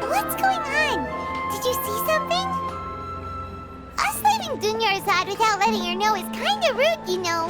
What's going on? Did you see something? Us leaving Dunyarzad without letting her know is kinda rude, you know.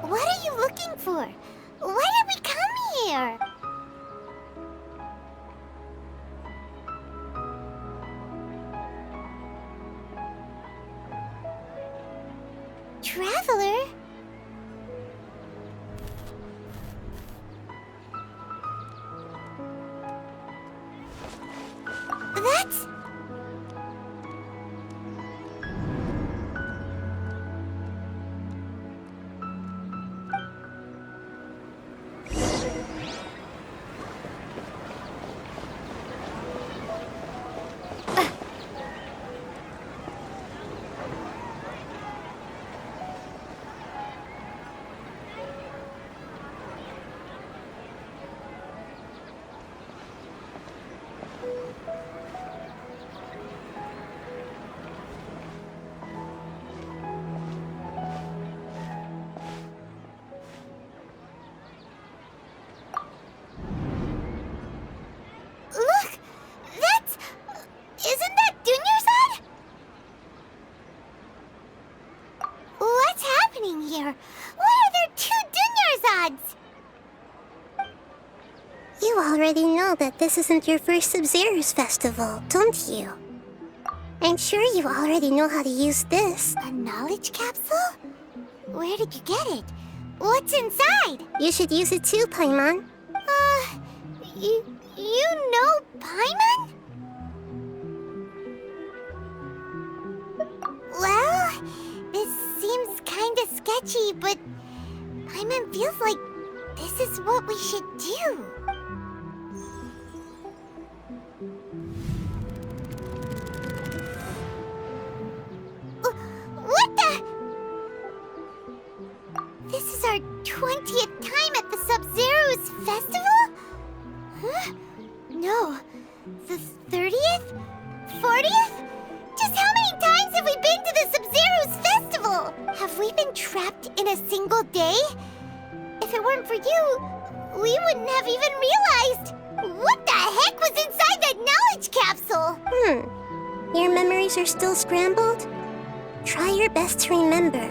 What are you looking for? Why did we come here? Traveler? That's... Look! That's... Isn't that Dunyarzad? What's happening here? Why are there two Dunyarzads? You already know that this isn't your first Sub-Zero's festival, don't you? I'm sure you already know how to use this. A knowledge capsule? Where did you get it? What's inside? You should use it too, Paimon. You know Paimon? Well, this seems kinda sketchy, but Paimon feels like this is what we should do. What the? This is our 20th time at the Sub-Zero's festival? Huh? No. The 30th? 40th? Just how many times have we been to the Sub-Zero's festival? Have we been trapped in a single day? If it weren't for you, we wouldn't have even realized. What the heck was inside that knowledge capsule? Your memories are still scrambled? Try your best to remember.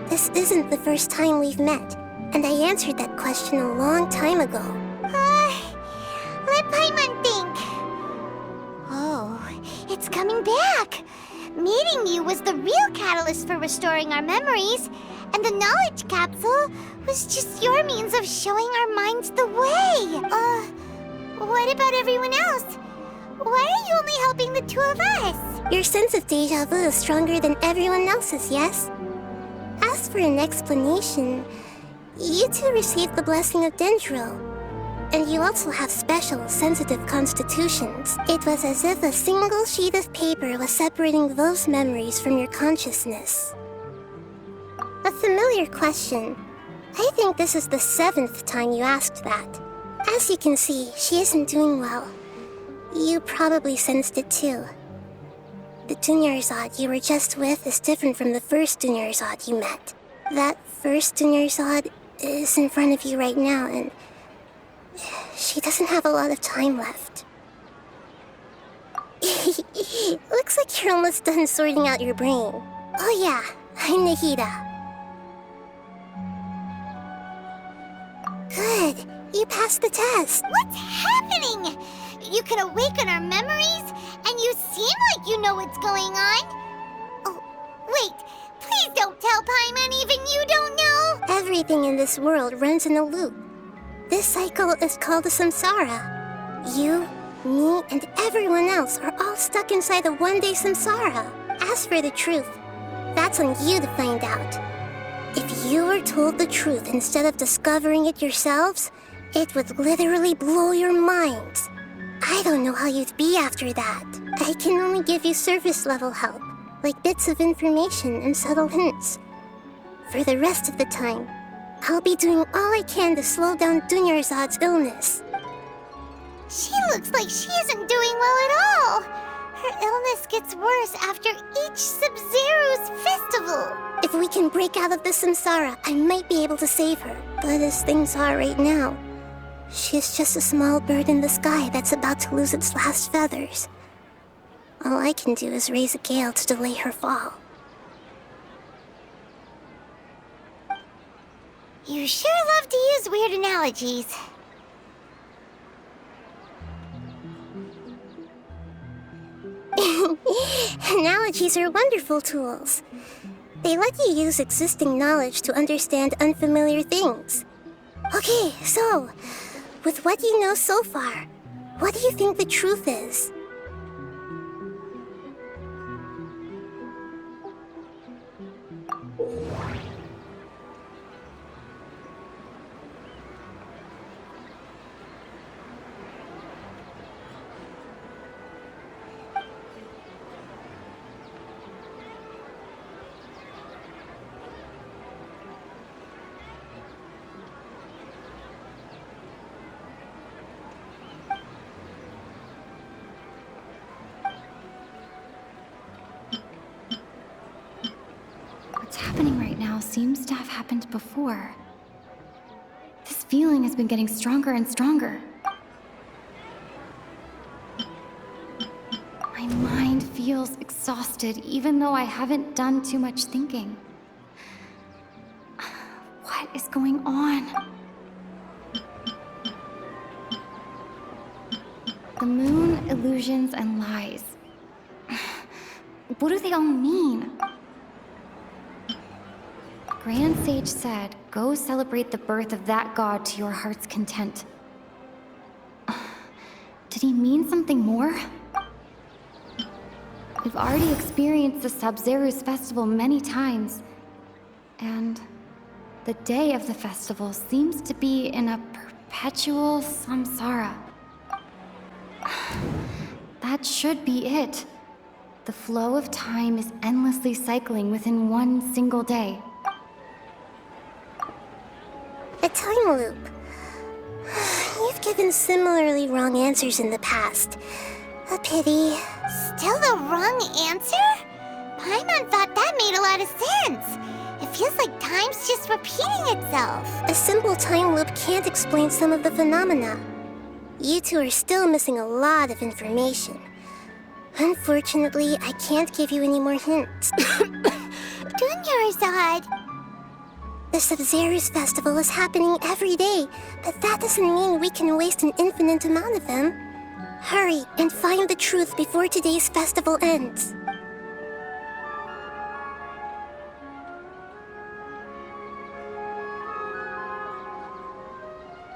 This isn't the first time we've met, and I answered that question a long time ago. Let Paimon think. Oh, it's coming back. Meeting you was the real catalyst for restoring our memories, and the knowledge capsule was just your means of showing our minds the way. What about everyone else? Why are you only helping the two of us? Your sense of deja vu is stronger than everyone else's, yes? As for an explanation, you two received the blessing of Dendro. And you also have special, sensitive constitutions. It was as if a single sheet of paper was separating those memories from your consciousness. A familiar question. I think this is the 7th time you asked that. As you can see, she isn't doing well. You probably sensed it too. The Dunyarzad you were just with is different from the first Dunyarzad you met. That first Dunyarzad is in front of you right now, and she doesn't have a lot of time left. Looks like you're almost done sorting out your brain. Oh yeah, I'm Nahida. Good, you passed the test. What's happening? You can awaken our memories, and you seem like you know what's going on. Oh, wait, please don't tell Paimon even you don't everything in this world runs in a loop. This cycle is called the samsara. You, me, and everyone else are all stuck inside the one-day samsara. As for the truth, that's on you to find out. If you were told the truth instead of discovering it yourselves, it would literally blow your minds. I don't know how you'd be after that. I can only give you surface-level help, like bits of information and subtle hints. For the rest of the time, I'll be doing all I can to slow down Dunyarzad's illness. She looks like she isn't doing well at all. Her illness gets worse after each Sub-Zero's festival. If we can break out of the samsara, I might be able to save her. But as things are right now, she's just a small bird in the sky that's about to lose its last feathers. All I can do is raise a gale to delay her fall. You sure love to use weird analogies. Analogies are wonderful tools. They let you use existing knowledge to understand unfamiliar things. Okay, so, with what you know so far, what do you think the truth is? What's happening right now seems to have happened before. This feeling has been getting stronger and stronger. My mind feels exhausted, even though I haven't done too much thinking. What is going on? The moon, illusions, and lies. What do they all mean? Grand Sage said, go celebrate the birth of that god to your heart's content. Did he mean something more? We've already experienced the Sub-Zero's festival many times, and the day of the festival seems to be in a perpetual samsara. That should be it. The flow of time is endlessly cycling within one single day. A time loop. You've given similarly wrong answers in the past. A pity. Still the wrong answer? Paimon thought that made a lot of sense. It feels like time's just repeating itself. A simple time loop can't explain some of the phenomena. You two are still missing a lot of information. Unfortunately, I can't give you any more hints. Dunyarzad. The Sub-Zero's festival is happening every day, but that doesn't mean we can waste an infinite amount of them. Hurry and find the truth before today's festival ends.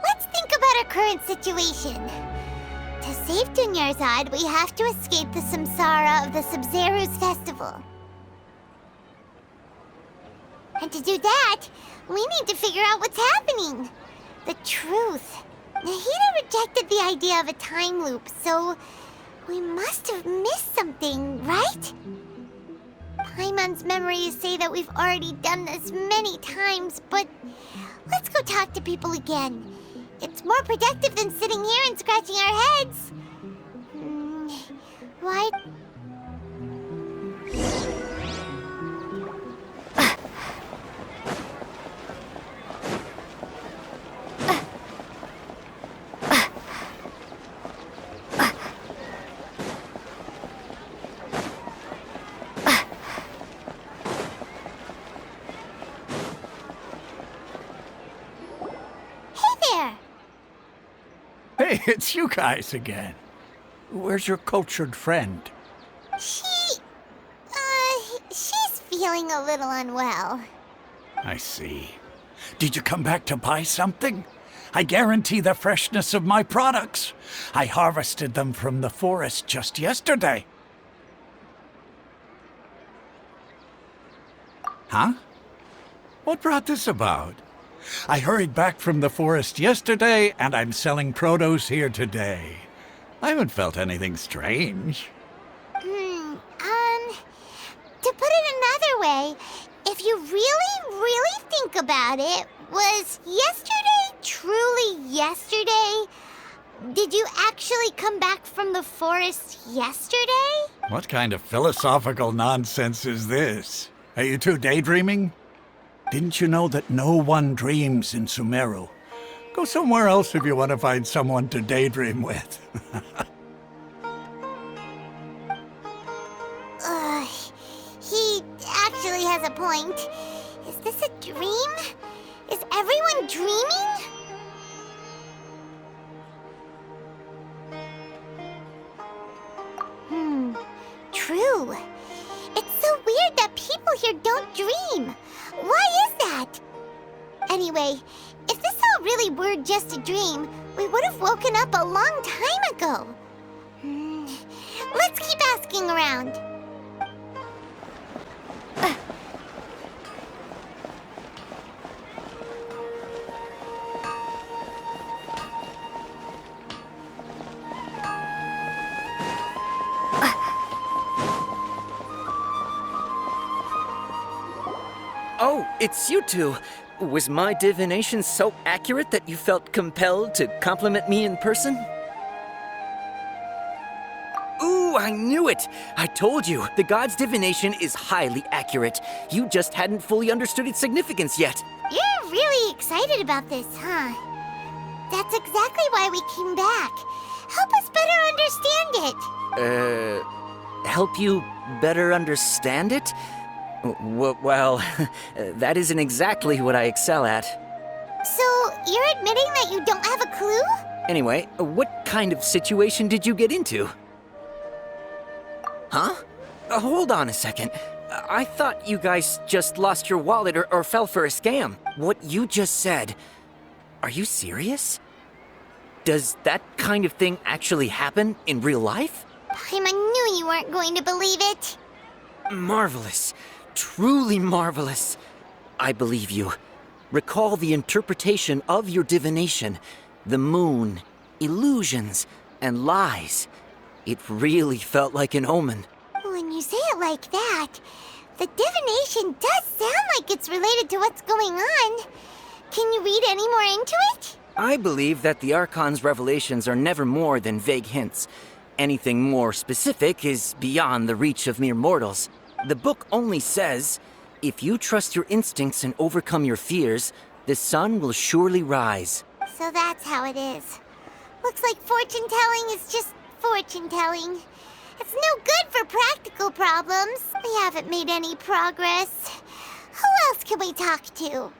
Let's think about our current situation. To save Dunyarzad, we have to escape the samsara of the Sub-Zero's festival. And to do that, we need to figure out what's happening. The truth. Nahida rejected the idea of a time loop, so we must have missed something, right? Paimon's memories say that we've already done this many times, but let's go talk to people again. It's more productive than sitting here and scratching our heads. Why? Hey, it's you guys again. Where's your cultured friend? She's feeling a little unwell. I see. Did you come back to buy something? I guarantee the freshness of my products. I harvested them from the forest just yesterday. Huh? What brought this about? I hurried back from the forest yesterday, and I'm selling produce here today. I haven't felt anything strange. To put it another way, if you really think about it, was yesterday truly yesterday? Did you actually come back from the forest yesterday? What kind of philosophical nonsense is this? Are you two daydreaming? Didn't you know that no one dreams in Sumeru? Go somewhere else if you want to find someone to daydream with. He actually has a point. Is this a dream? Is everyone dreaming? True. It's so weird that people here don't dream. Why is that? Anyway, if this all really were just a dream, we would have woken up a long time ago. Let's keep asking around. Oh, it's you two. Was my divination so accurate that you felt compelled to compliment me in person? Ooh, I knew it! I told you, the god's divination is highly accurate. You just hadn't fully understood its significance yet. You're really excited about this, huh? That's exactly why we came back. Help us better understand it. Help you better understand it? Well, that isn't exactly what I excel at. So, you're admitting that you don't have a clue? Anyway, what kind of situation did you get into? Huh? Hold on a second. I thought you guys just lost your wallet or fell for a scam. What you just said, are you serious? Does that kind of thing actually happen in real life? Paimon knew you weren't going to believe it. Marvelous. Truly marvelous. I believe you. Recall the interpretation of your divination, the moon, illusions, and lies. It really felt like an omen. When you say it like that, the divination does sound like it's related to what's going on. Can you read any more into it? I believe that the Archon's revelations are never more than vague hints. Anything more specific is beyond the reach of mere mortals. The book only says, if you trust your instincts and overcome your fears, the sun will surely rise. So that's how it is. Looks like fortune-telling is just fortune-telling. It's no good for practical problems. We haven't made any progress. Who else can we talk to?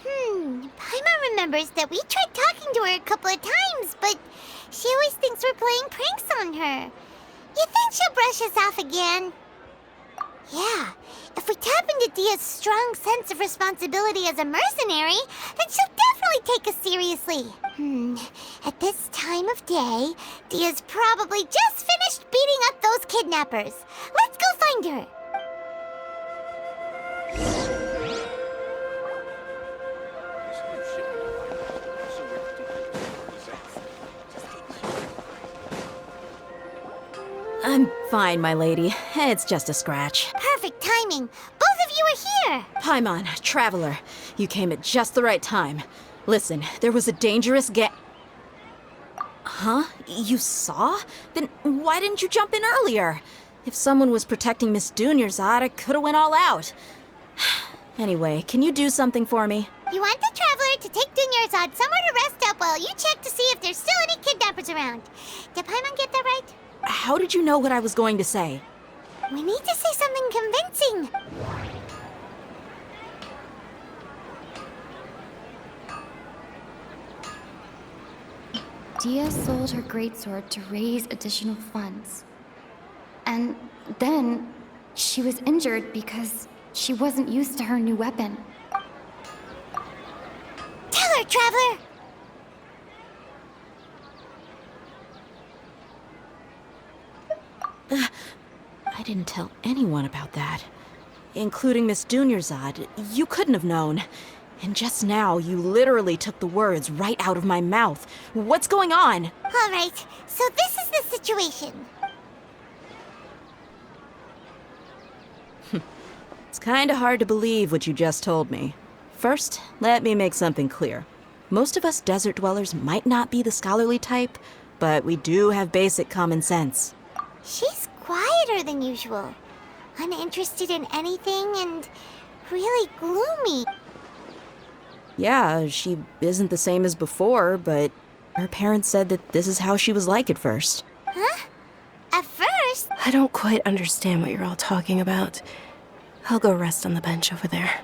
Paimon remembers that we tried talking to her a couple of times, but she always thinks we're playing pranks on her. You think she'll brush us off again? Yeah, if we tap into Dia's strong sense of responsibility as a mercenary, then she'll definitely take us seriously. At this time of day, Dia's probably just finished beating up those kidnappers. Let's go find her. I'm fine, my lady. It's just a scratch. Perfect timing. Both of you are here. Paimon, Traveler, you came at just the right time. Listen, there was a dangerous Huh? You saw? Then why didn't you jump in earlier? If someone was protecting Miss Dunyarzad, I could have went all out. Anyway, can you do something for me? You want the Traveler to take Dunyarzad somewhere to rest up while you check to see if there's still any kidnappers around. Did Paimon get that right? How did you know what I was going to say? We need to say something convincing. Dia sold her greatsword to raise additional funds. And then she was injured because she wasn't used to her new weapon. there, traveler! I didn't tell anyone about that. Including Miss Dunyarzad. You couldn't have known. And just now, you literally took the words right out of my mouth. What's going on? Alright, so this is the situation. It's kinda hard to believe what you just told me. First, let me make something clear. Most of us desert dwellers might not be the scholarly type, but we do have basic common sense. She's quieter than usual. Uninterested in anything and really gloomy. Yeah, she isn't the same as before, but her parents said that this is how she was like at first. Huh? At first? I don't quite understand what you're all talking about. I'll go rest on the bench over there.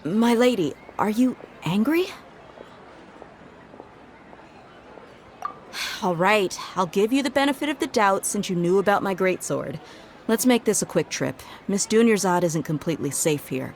My lady, are you angry? All right, I'll give you the benefit of the doubt since you knew about my greatsword. Let's make this a quick trip. Miss Dunyarzad isn't completely safe here.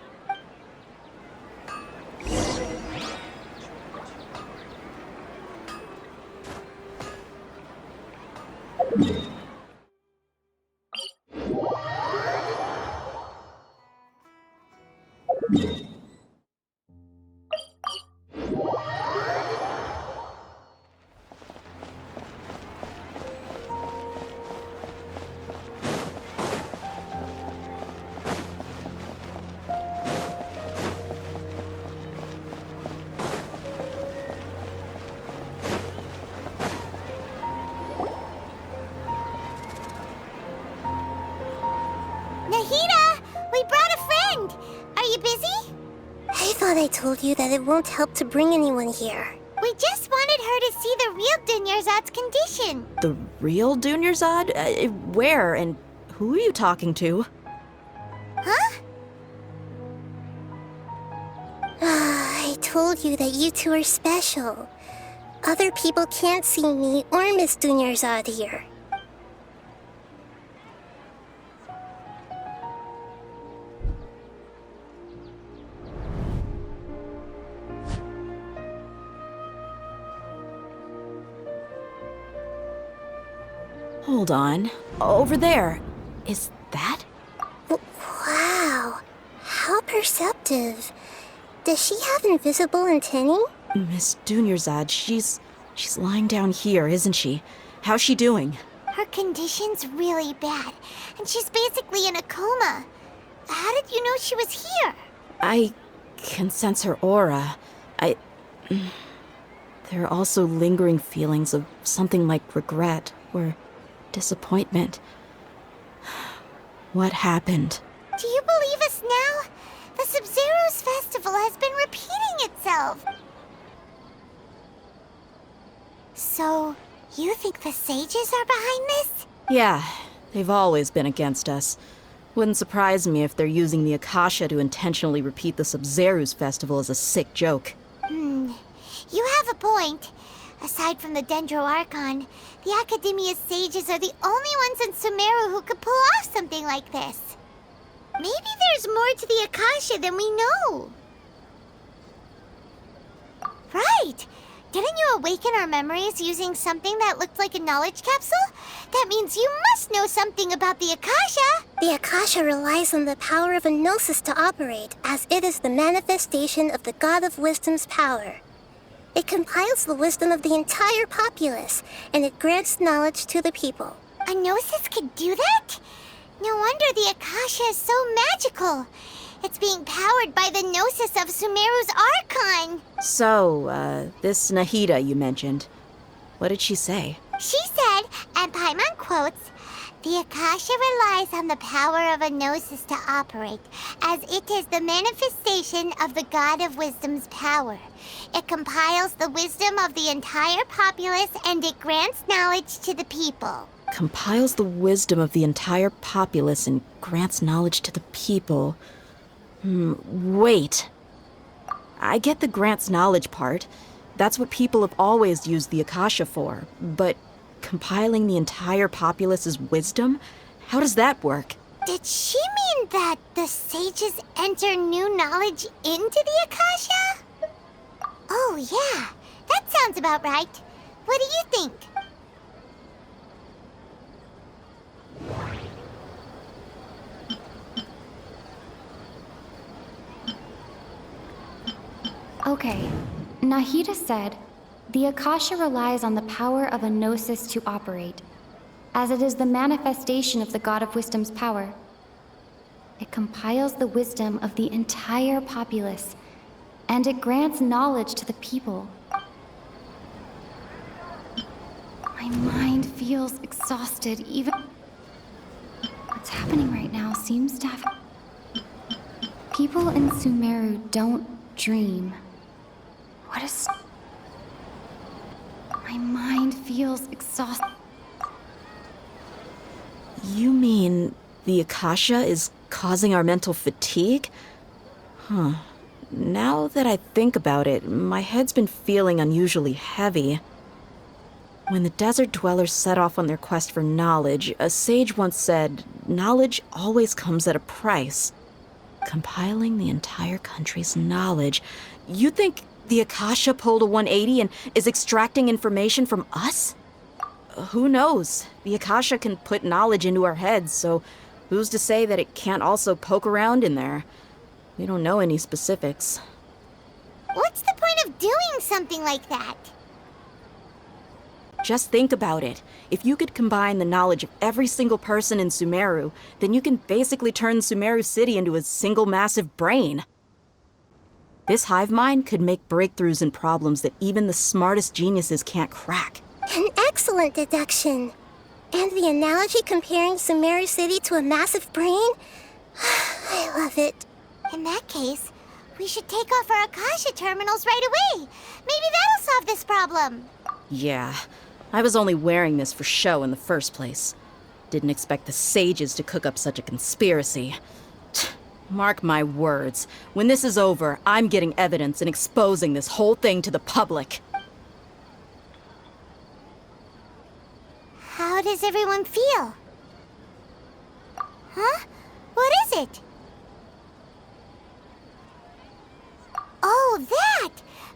Nahida! We brought a friend! Are you busy? I thought I told you that it won't help to bring anyone here. We just wanted her to see the real Dunyarzad's condition. The real Dunyarzad? Where and who are you talking to? Huh? I told you that you two are special. Other people can't see me or Miss Dunyarzad here. Hold on. Over there. Is that? Wow, how perceptive. Does she have invisible antennae? Miss Dunyarzad, she's lying down here, isn't she? How's she doing? Her condition's really bad, and she's basically in a coma. How did you know she was here? I can sense her aura. There are also lingering feelings of something like regret or disappointment. What happened? Do you believe us now? The Sub-Zero's festival has been repeating itself. So, you think the sages are behind this? Yeah, they've always been against us. Wouldn't surprise me if they're using the Akasha to intentionally repeat the Sub-Zero's festival as a sick joke. You have a point. Aside from the Dendro Archon, the Academia's sages are the only ones in Sumeru who could pull off something like this. Maybe there's more to the Akasha than we know. Right! Didn't you awaken our memories using something that looked like a knowledge capsule? That means you must know something about the Akasha! The Akasha relies on the power of a gnosis to operate, as it is the manifestation of the God of Wisdom's power. It compiles the wisdom of the entire populace, and it grants knowledge to the people. A gnosis could do that? No wonder the Akasha is so magical. It's being powered by the gnosis of Sumeru's Archon. So, this Nahida you mentioned, what did she say? She said, and Paimon quotes, "The Akasha relies on the power of a gnosis to operate, as it is the manifestation of the God of Wisdom's power. It compiles the wisdom of the entire populace and it grants knowledge to the people." Compiles the wisdom of the entire populace and grants knowledge to the people. Wait. I get the grants knowledge part. That's what people have always used the Akasha for. But compiling the entire populace's wisdom? How does that work? Did she mean that the sages enter new knowledge into the Akasha? Oh, yeah. That sounds about right. What do you think? Okay, Nahida said, the Akasha relies on the power of a gnosis to operate, as it is the manifestation of the God of Wisdom's power. It compiles the wisdom of the entire populace, and it grants knowledge to the people. My mind feels exhausted, even... What's happening right now seems to have... People in Sumeru don't dream. What is... My mind feels exhausted. You mean the Akasha is causing our mental fatigue? Huh. Now that I think about it, my head's been feeling unusually heavy. When the desert dwellers set off on their quest for knowledge, a sage once said, knowledge always comes at a price. Compiling the entire country's knowledge. You think the Akasha pulled a 180 and is extracting information from us? Who knows? The Akasha can put knowledge into our heads, so who's to say that it can't also poke around in there? We don't know any specifics. What's the point of doing something like that? Just think about it. If you could combine the knowledge of every single person in Sumeru, then you can basically turn Sumeru City into a single massive brain. This hive mind could make breakthroughs in problems that even the smartest geniuses can't crack. An excellent deduction. And the analogy comparing Sumeru City to a massive brain? I love it. In that case, we should take off our Akasha terminals right away. Maybe that'll solve this problem. Yeah, I was only wearing this for show in the first place. Didn't expect the sages to cook up such a conspiracy. Mark my words, when this is over, I'm getting evidence and exposing this whole thing to the public. How does everyone feel? Huh? What is it? Oh, that!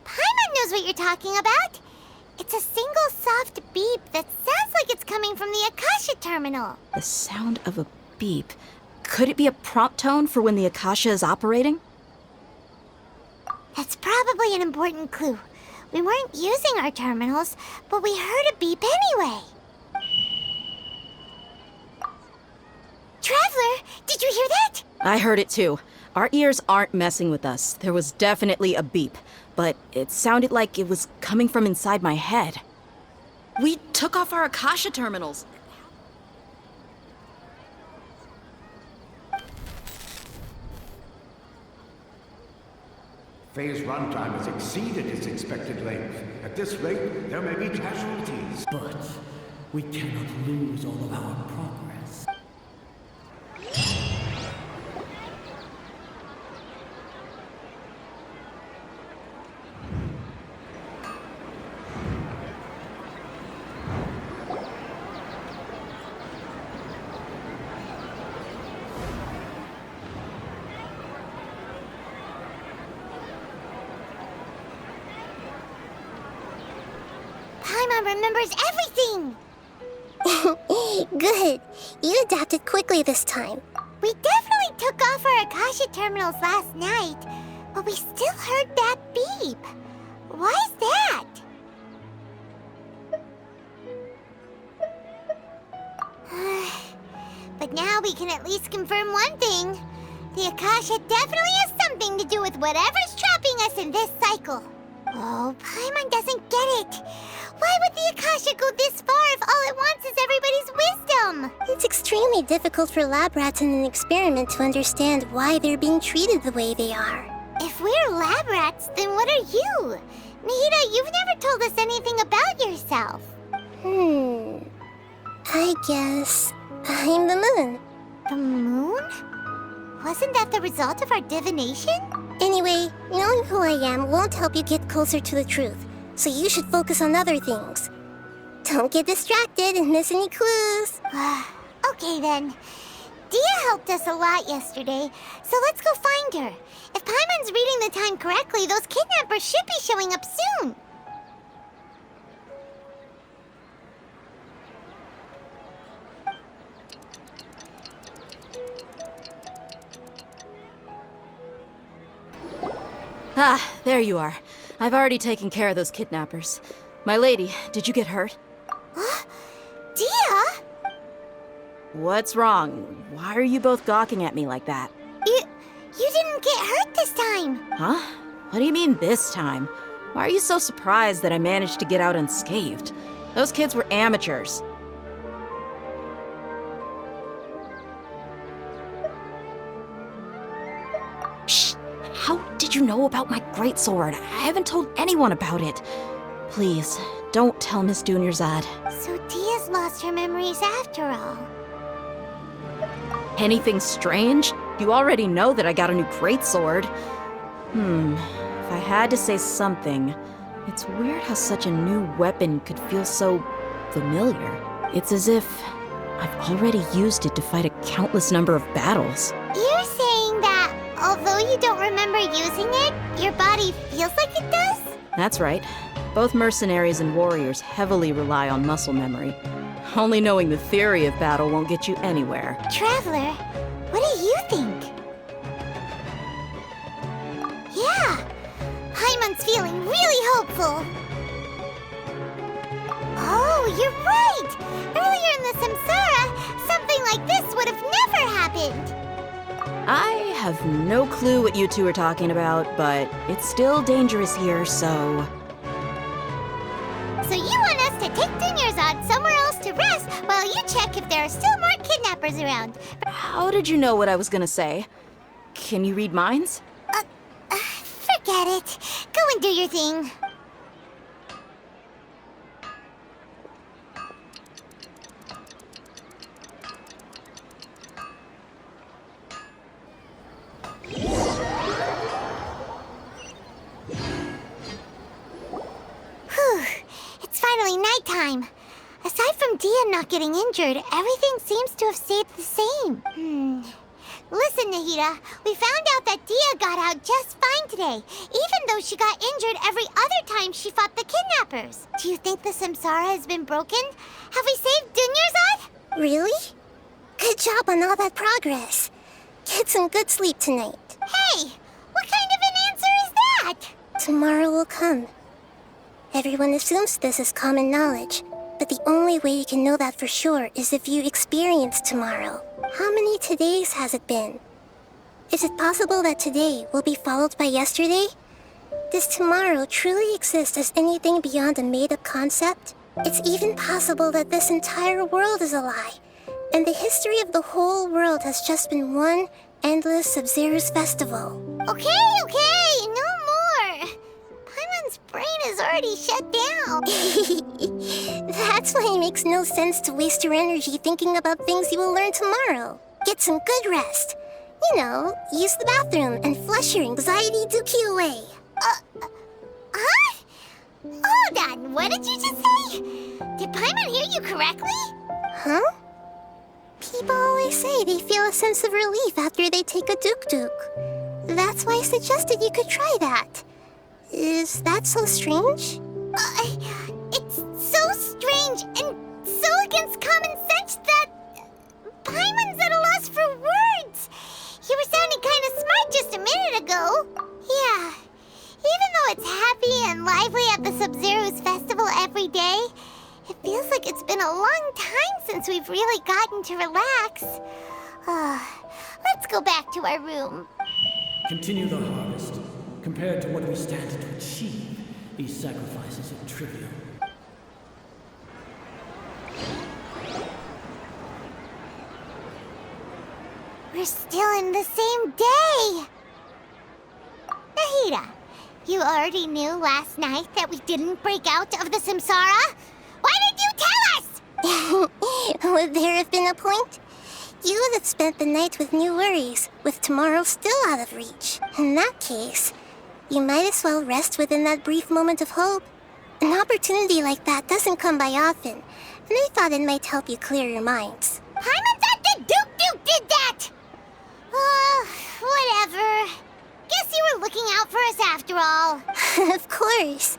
Paimon knows what you're talking about. It's a single soft beep that sounds like it's coming from the Akasha terminal. The sound of a beep. Could it be a prompt tone for when the Akasha is operating? That's probably an important clue. We weren't using our terminals, but we heard a beep anyway. Traveler, did you hear that? I heard it too. Our ears aren't messing with us. There was definitely a beep, but it sounded like it was coming from inside my head. We took off our Akasha terminals. Phase runtime has exceeded its expected length. At this rate, there may be casualties. But we cannot lose all of our progress. Paimon remembers everything! Good. You adapted quickly this time. We definitely took off our Akasha terminals last night, but we still heard that beep. Why is that? But now we can at least confirm one thing. The Akasha definitely has something to do with whatever's trapping us in this cycle. Oh, Paimon doesn't get it. Why would the Akasha go this far if all it wants is everybody's wisdom? It's extremely difficult for lab rats in an experiment to understand why they're being treated the way they are. If we're lab rats, then what are you? Nahida, you've never told us anything about yourself. I guess I'm the moon. The moon? Wasn't that the result of our divination? Anyway, knowing who I am won't help you get closer to the truth, so you should focus on other things. Don't get distracted and miss any clues. Okay then. Dia helped us a lot yesterday, so let's go find her. If Paimon's reading the time correctly, those kidnappers should be showing up soon. Ah, there you are. I've already taken care of those kidnappers. My lady, did you get hurt? Dia? What's wrong? Why are you both gawking at me like that? You didn't get hurt this time. Huh? What do you mean this time? Why are you so surprised that I managed to get out unscathed? Those kids were amateurs. Shh! How did you know about my greatsword? I haven't told anyone about it. Please, don't tell Miss Dunyarzad. So Dia's lost her memories after all. Anything strange? You already know that I got a new greatsword. If I had to say something, it's weird how such a new weapon could feel so familiar. It's as if I've already used it to fight a countless number of battles. You're saying that although you don't remember using it, your body feels like it does? That's right. Both mercenaries and warriors heavily rely on muscle memory. Only knowing the theory of battle won't get you anywhere. Traveler, what do you think? Yeah, Paimon's feeling really hopeful. Oh, you're right! Earlier in the Samsara, something like this would have never happened. I have no clue what you two are talking about, but it's still dangerous here, so... So you want us to take Dunyarzad somewhere else to rest while you check if there are still more kidnappers around. How did you know what I was gonna say? Can you read minds? Forget it. Go and do your thing. Whew. It's finally nighttime. Aside from Dia not getting injured, everything seems to have stayed the same. Listen, Nahida, we found out that Dia got out just fine today, even though she got injured every other time she fought the kidnappers. Do you think the Samsara has been broken? Have we saved Dunyarzad? Really? Good job on all that progress. Get some good sleep tonight. Hey, what kind of an answer is that? Tomorrow will come. Everyone assumes this is common knowledge, but the only way you can know that for sure is if you experience tomorrow. How many todays has it been? Is it possible that today will be followed by yesterday? Does tomorrow truly exist as anything beyond a made-up concept? It's even possible that this entire world is a lie, and the history of the whole world has just been one endless Sub-Zero's festival. Okay, no more. Paimon's brain is already shut down. That's why it makes no sense to waste your energy thinking about things you will learn tomorrow. Get some good rest. You know, use the bathroom and flush your anxiety dookie away. Huh? Hold on, what did you just say? Did Paimon hear you correctly? Huh? People always say they feel a sense of relief after they take a duk-duk. That's why I suggested you could try that. Is that so strange? It's so strange and so against common sense that Paimon's at a loss for words. You were sounding kind of smart just a minute ago. Yeah, even though it's happy and lively at the Sub-Zero's festival every day, it feels like it's been a long time since we've really gotten to relax. Let's go back to our room. Continue the harvest. Compared to what we stand to achieve, these sacrifices are trivial. We're still in the same day! Nahida, you already knew last night that we didn't break out of the Samsara? Why did you tell us? Would there have been a point? You would have spent the night with new worries, with tomorrow still out of reach. In that case, you might as well rest within that brief moment of hope. An opportunity like that doesn't come by often, and I thought it might help you clear your minds. Paimon thought the Duke did that! all. Of course.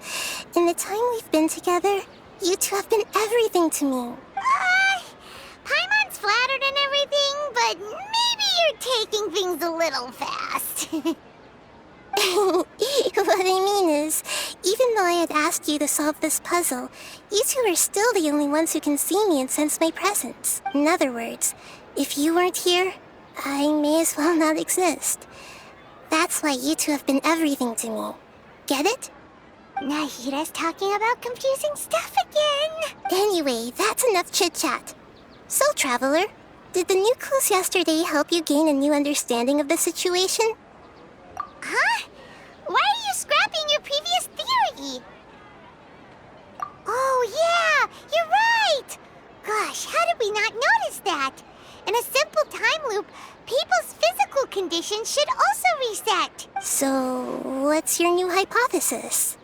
In the time we've been together, you two have been everything to me. Paimon's flattered and everything, but maybe you're taking things a little fast. What I mean is, even though I had asked you to solve this puzzle, you two are still the only ones who can see me and sense my presence. In other words, if you weren't here, I may as well not exist. That's why you two have been everything to me. Get it? Nahida's talking about confusing stuff again. Anyway, that's enough chit-chat. So, Traveler, did the new clues yesterday help you gain a new understanding of the situation? Huh? Why are you scrapping your previous theory? Oh, yeah, you're right. Gosh, how did we not notice that? In a simple time loop, people's physical conditions should also reset. So, what's your new hypothesis?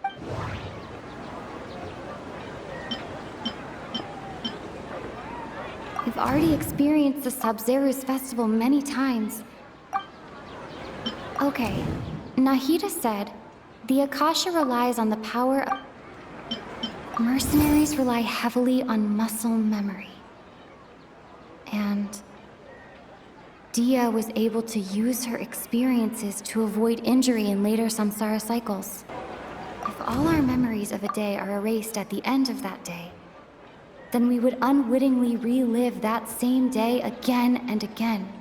We've already experienced the Sub-Zero's festival many times. Okay, Nahida said, the Akasha relies on the power of... Mercenaries rely heavily on muscle memory. And... Dia was able to use her experiences to avoid injury in later samsara cycles. If all our memories of a day are erased at the end of that day, then we would unwittingly relive that same day again and again.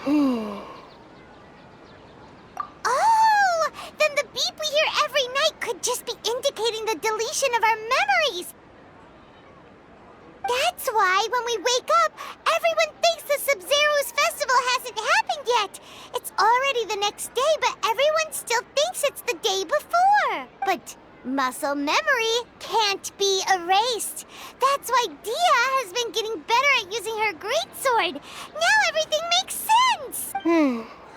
Oh! Then the beep we hear every night could just be indicating the deletion of our memories! That's why when we wake up, everyone thinks the Sub-Zero's festival hasn't happened yet. It's already the next day, but everyone still thinks it's the day before. But muscle memory can't be erased. That's why Dia has been getting better at using her greatsword. Now everything makes sense.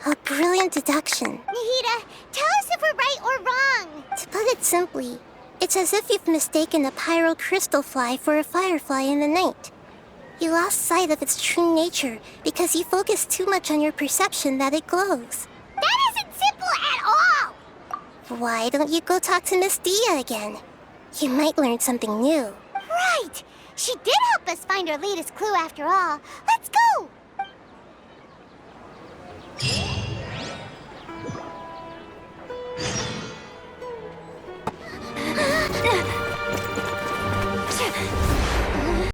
A brilliant deduction. Nahida, tell us if we're right or wrong. To put it simply, it's as if you've mistaken a pyro crystal fly for a firefly in the night. You lost sight of its true nature because you focused too much on your perception that it glows. That isn't simple at all. Why don't you go talk to Miss Dia again? You might learn something new. Right. She did help us find our latest clue after all. Let's go.